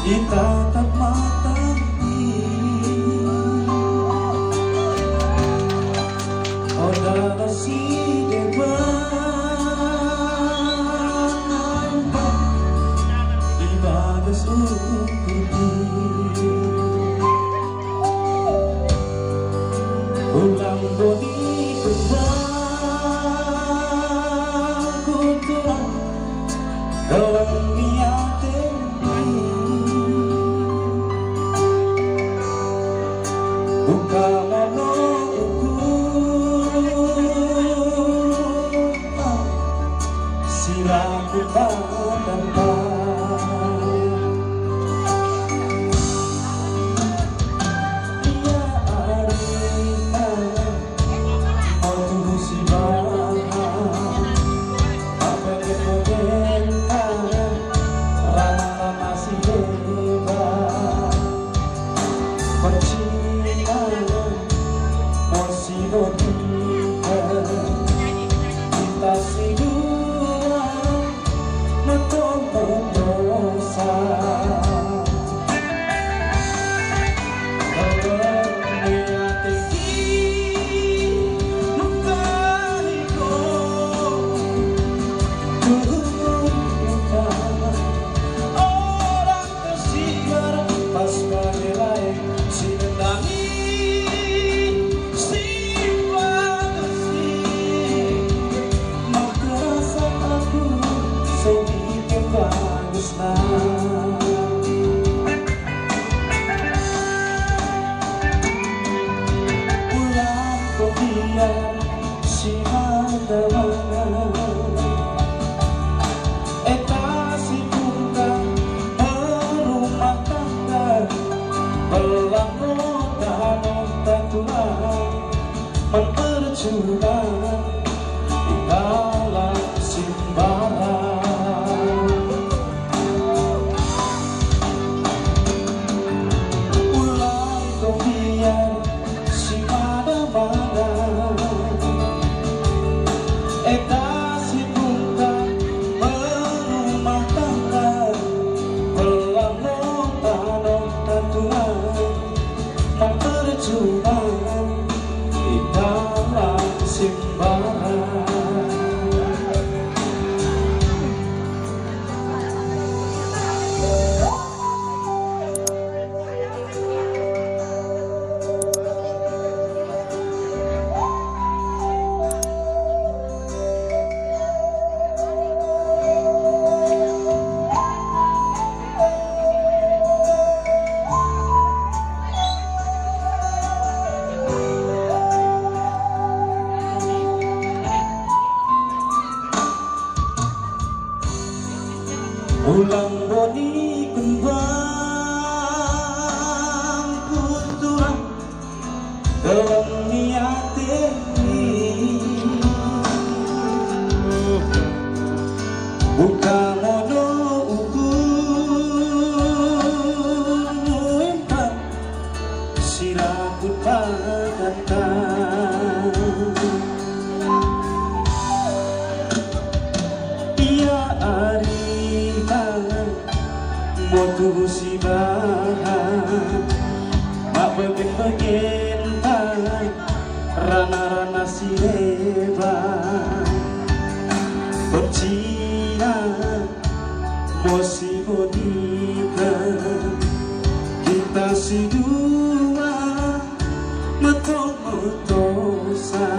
Itatap mata Odara si depan Ibadah sukuti Ulang bodi kembang Kutuan dalam niat buka mono silaku tanpa ia arita autu si baha apa kepogenta rana si leba kita sidua matong dosa orang tersibar pas menilai si mendangi pulang kemudian si madawana eta si buka merumah tangga belang nota Tuhan memperjuangkan di dalam simbaran eta si buka merumah tangga belang nota Tuhan memperjuangkan di dalam simbaran ulang boni kembang kuturan dalam niat ini buka mono ukur empat silaku kata ia motu si bahan mak bagian rana si leba bercina mosi bodika kita si dua metosa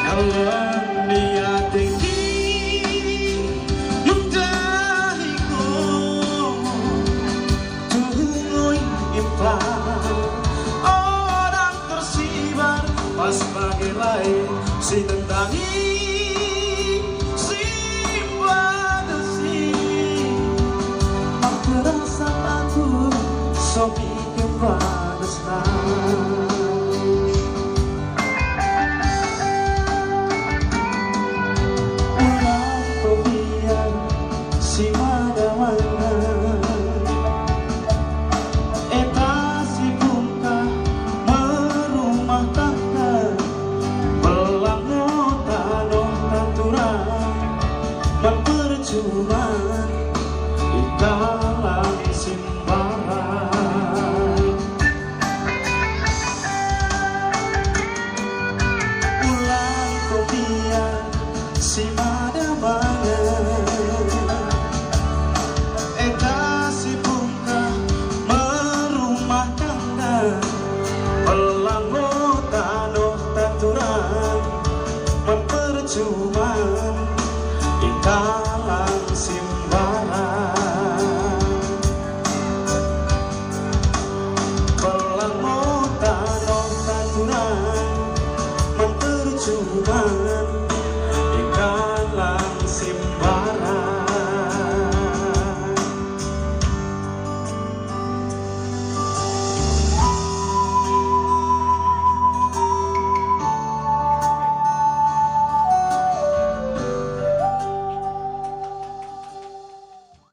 dalam niat orang tersibar pas pagi lain si tentangi si badasi aku rasa takut sobi kepadasna ulang kemudian si madawana eta si buka merumah tangga Tak